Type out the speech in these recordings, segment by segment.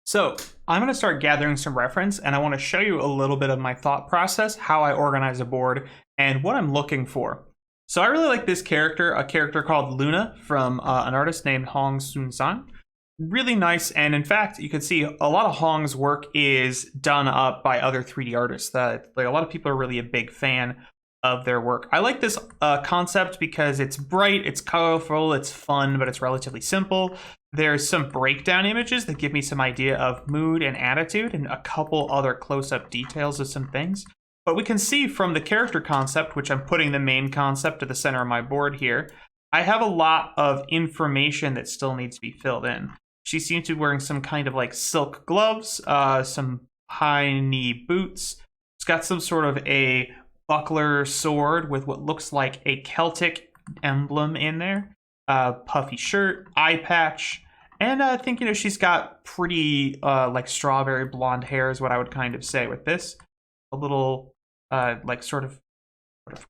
So I'm going to start gathering some reference, and I want to show you a little bit of my thought process, how I organize a board, and what I'm looking for. So I really like this character, a character called Luna from an artist named Hong Soon-sang. Really nice, and in fact, you can see a lot of Hong's work is done up by other 3D artists. That like a lot of people are really a big fan of their work. I like this concept because it's bright, it's colorful, it's fun, but it's relatively simple. There's some breakdown images that give me some idea of mood and attitude and a couple other close-up details of some things. But we can see from the character concept, which I'm putting the main concept to the center of my board here, I have a lot of information that still needs to be filled in. She seems to be wearing some kind of like silk gloves, some high-knee boots. It's got some sort of a buckler sword with what looks like a Celtic emblem in there. Puffy shirt, eye patch, and I think, she's got pretty like strawberry blonde hair is what I would kind of say with this. A little like sort of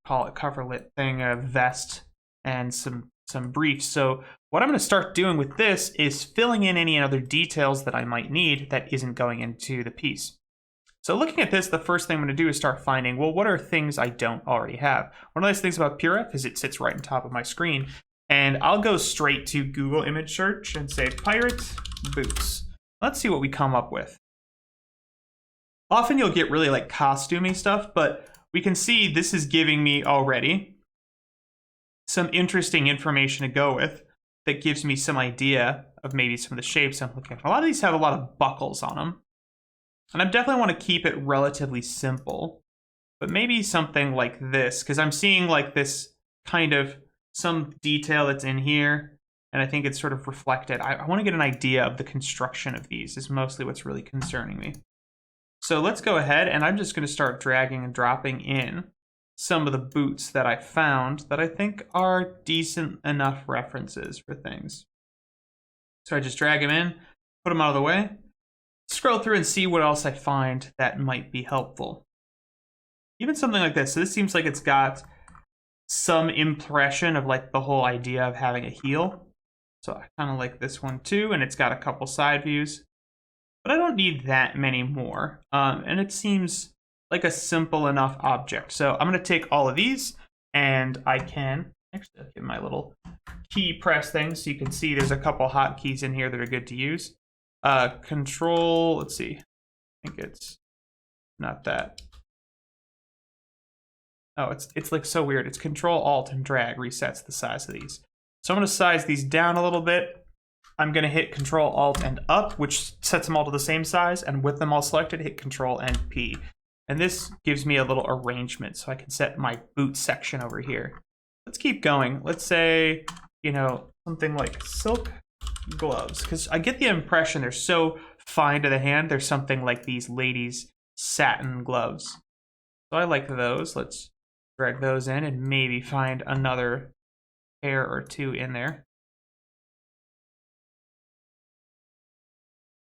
call it coverlet thing, a vest, and some briefs. So what I'm going to start doing with this is filling in any other details that I might need that isn't going into the piece. So looking at this, the first thing I'm going to do is start finding, well, what are things I don't already have? One of the nice things about PureRef is it sits right on top of my screen. And I'll go straight to Google image search and say pirate boots. Let's see what we come up with. Often you'll get really like costumey stuff, but we can see this is giving me already some interesting information to go with that gives me some idea of maybe some of the shapes I'm looking at. A lot of these have a lot of buckles on them. And I definitely want to keep it relatively simple, but maybe something like this, because I'm seeing like this kind of some detail that's in here, and I think it's sort of reflected. I want to get an idea of the construction of these is mostly what's really concerning me. So let's go ahead, and I'm just going to start dragging and dropping in some of the boots that I found that I think are decent enough references for things. So I just drag them in, put them out of the way, scroll through and see what else I find that might be helpful. Even something like this. So this seems like it's got some impression of like the whole idea of having a heel. So I kind of like this one too, and it's got a couple side views. But I don't need that many more. And it seems like a simple enough object. So I'm going to take all of these, and I can actually give my little key press thing so you can see there's a couple hotkeys in here that are good to use. Control, let's see. I think it's not that. Oh, it's like so weird. It's Control, Alt, and Drag resets the size of these. So I'm going to size these down a little bit. I'm going to hit Control, Alt, and Up, which sets them all to the same size. And with them all selected, hit Control and P. And this gives me a little arrangement, so I can set my boot section over here. Let's keep going. Let's say, something like silk gloves, because I get the impression they're so fine to the hand. There's something like these ladies' satin gloves. So I like those. Let's drag those in and maybe find another pair or two in there.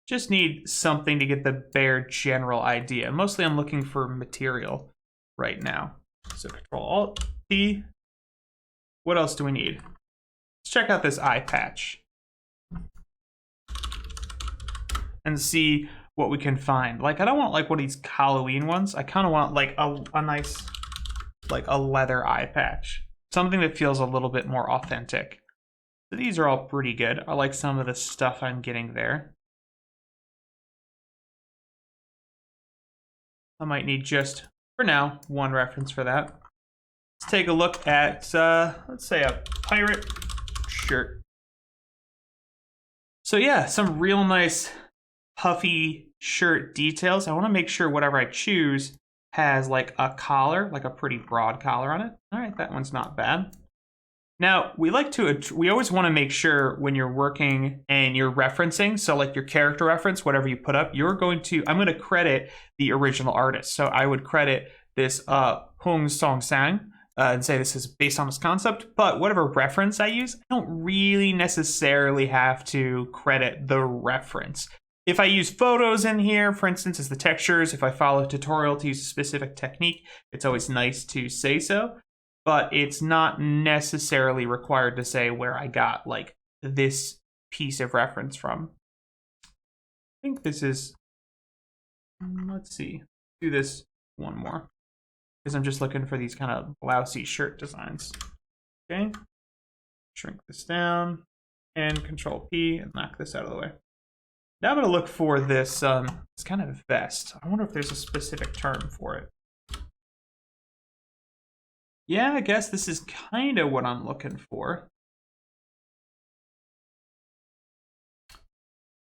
Just need something to get the bare general idea. Mostly I'm looking for material right now. So Control Alt P. What else do we need? Let's check out this eye patch and see what we can find. Like, I don't want like one of these Halloween ones. I kind of want like a nice, like a leather eye patch. Something that feels a little bit more authentic. So these are all pretty good. I like some of the stuff I'm getting there. I might need just, for now, one reference for that. Let's take a look at, let's say a pirate shirt. So yeah, some real nice puffy shirt details. I want to make sure whatever I choose has like a collar, like a pretty broad collar on it. All right, that one's not bad. Now, we always want to make sure when you're working and you're referencing, so like your character reference, whatever you put up, I'm going to credit the original artist. So I would credit this Hong Soon-sang and say this is based on this concept, but whatever reference I use, I don't really necessarily have to credit the reference. If I use photos in here, for instance, as the textures, if I follow a tutorial to use a specific technique, it's always nice to say so. But it's not necessarily required to say where I got like this piece of reference from. think this is, let's see, do this one more, because I'm just looking for these kind of blousey shirt designs. Okay, shrink this down, and Control P, and knock this out of the way. Now I'm going to look for this, this kind of vest. I wonder if there's a specific term for it. Yeah, I guess this is kind of what I'm looking for.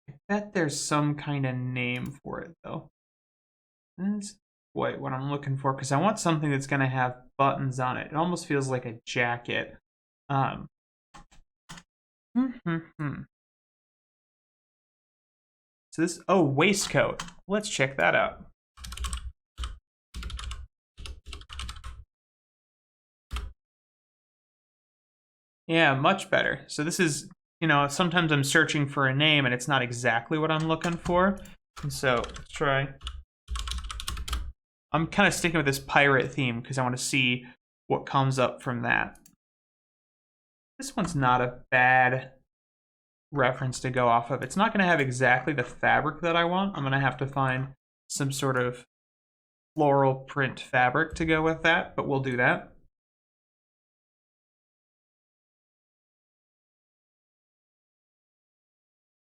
I bet there's some kind of name for it, though. That's what I'm looking for, because I want something that's going to have buttons on it. It almost feels like a jacket. So this, oh, waistcoat. Let's check that out. Yeah, much better. So this is, you know, sometimes I'm searching for a name and it's not exactly what I'm looking for. And so let's try. I'm kind of sticking with this pirate theme because I want to see what comes up from that. This one's not a bad reference to go off of. It's not going to have exactly the fabric that I want. I'm going to have to find some sort of floral print fabric to go with that, but we'll do that.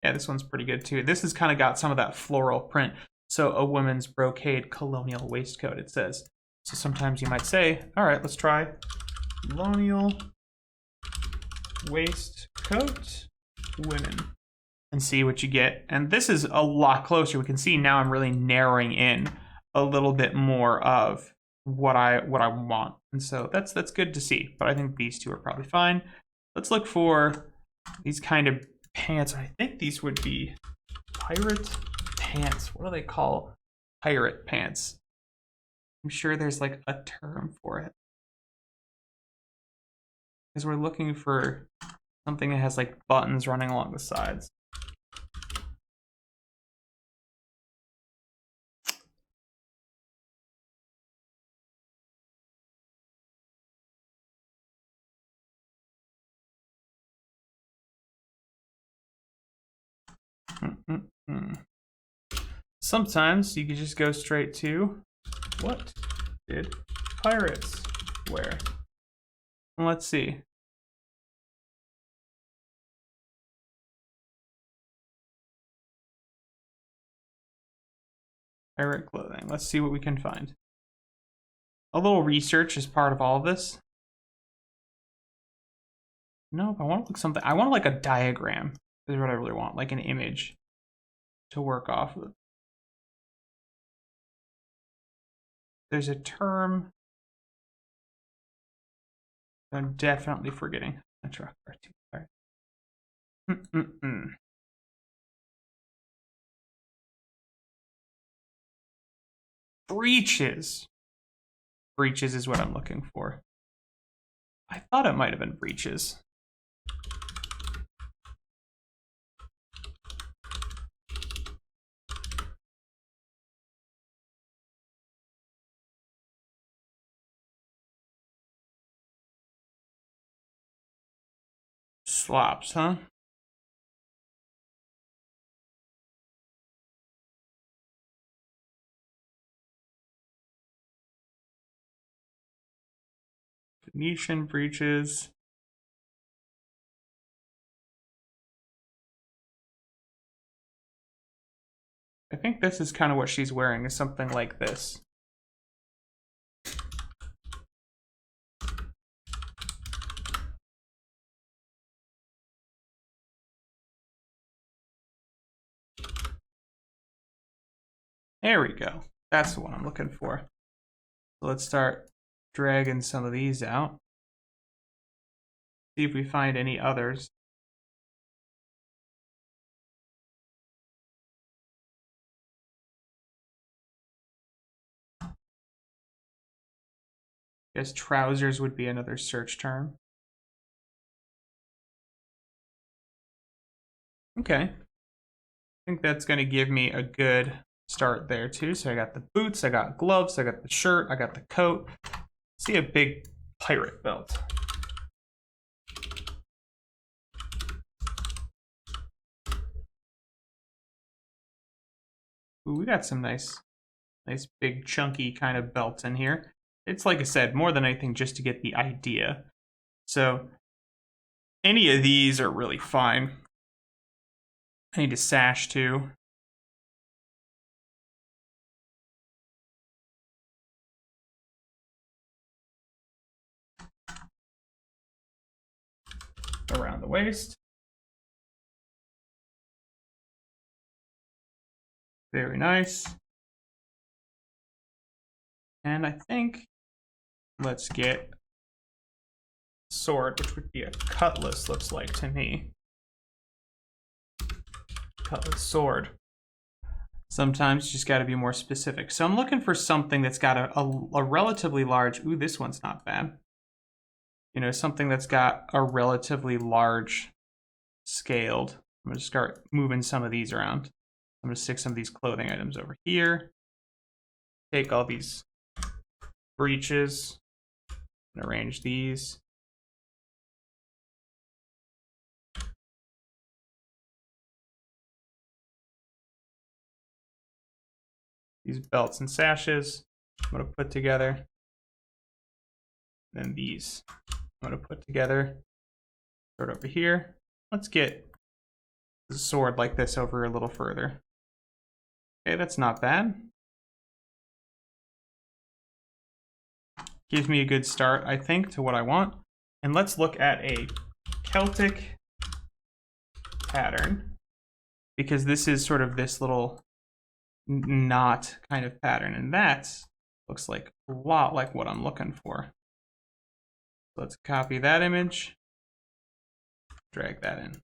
Yeah, this one's pretty good too. This has kind of got some of that floral print. So a woman's brocade colonial waistcoat, it says. So sometimes you might say, all right, let's try colonial waistcoat women and see what you get. And this is a lot closer. We can see now I'm really narrowing in a little bit more of what I want. And so that's good to see. But I think these two are probably fine. Let's look for these kind of pants. I think these would be pirate pants. What do they call pirate pants? I'm sure there's like a term for it. Because we're looking for something that has like buttons running along the sides. Sometimes you could just go straight to, what did pirates wear? And let's see. Pirate clothing. Let's see what we can find. A little research is part of all of this. No, I want to look something. I want like a diagram. Is what I really want, like an image to work off of. There's a term I'm definitely forgetting. Breeches. Breeches is what I'm looking for. I thought it might have been breeches. Slops, huh? Venetian breeches. I think this is kind of what she's wearing, is something like this. There we go. That's the one I'm looking for. So let's start dragging some of these out. See if we find any others. I guess trousers would be another search term. Okay. I think that's going to give me a good start there too. So I got the boots, I got gloves, I got the shirt, I got the coat. See a big pirate belt. Ooh, we got some nice big chunky kind of belts in here. It's like I said, more than anything, just to get the idea. So any of these are really fine. I need a sash too. Around the waist. Very nice. And I think let's get sword, which would be a cutlass, looks like to me. Cutlass sword. Sometimes you just got to be more specific. So I'm looking for something that's got a relatively large, ooh, this one's not bad. You know, something that's got a relatively large scaled. I'm gonna start moving some of these around. I'm gonna stick some of these clothing items over here. Take all these breeches and arrange these. These belts and sashes I'm gonna put together. Then these I'm gonna put together. Start over here. Let's get the sword like this over a little further. Okay, that's not bad. Gives me a good start, I think, to what I want. And let's look at a Celtic pattern, because this is sort of this little knot kind of pattern, and that looks like a lot like what I'm looking for. Let's copy that image, drag that in.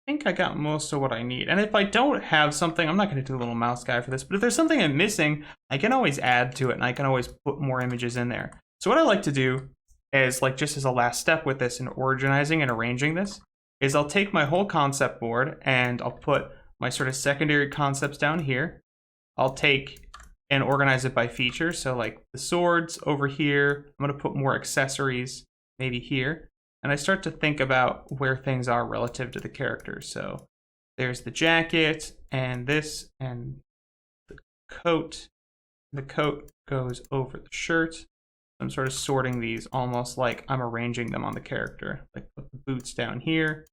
I think I got most of what I need. And if I don't have something, I'm not going to do a little mouse guy for this, but if there's something I'm missing, I can always add to it, and I can always put more images in there. So what I like to do is, like, just as a last step with this in organizing and arranging this, is I'll take my whole concept board and I'll put my sort of secondary concepts down here. I'll take and organize it by feature. So like the swords over here, I'm going to put more accessories maybe here. And I start to think about where things are relative to the character. So there's the jacket and this and the coat. The coat goes over the shirt. I'm sort of sorting these almost like I'm arranging them on the character. Like put the boots down here.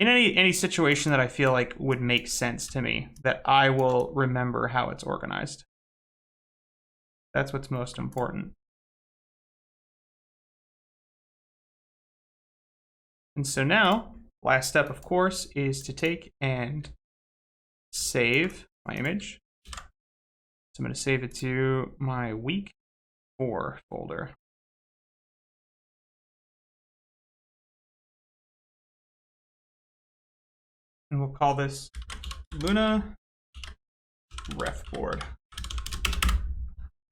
In any situation that I feel like would make sense to me, that I will remember how it's organized. That's what's most important. And so now, last step, of course, is to take and save my image. So I'm going to save it to my week 4 folder. And we'll call this Luna Ref Board.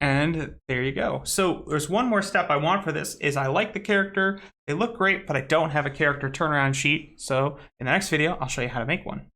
And there you go. So there's one more step I want for this, is I like the character. They look great, but I don't have a character turnaround sheet. So in the next video, I'll show you how to make one.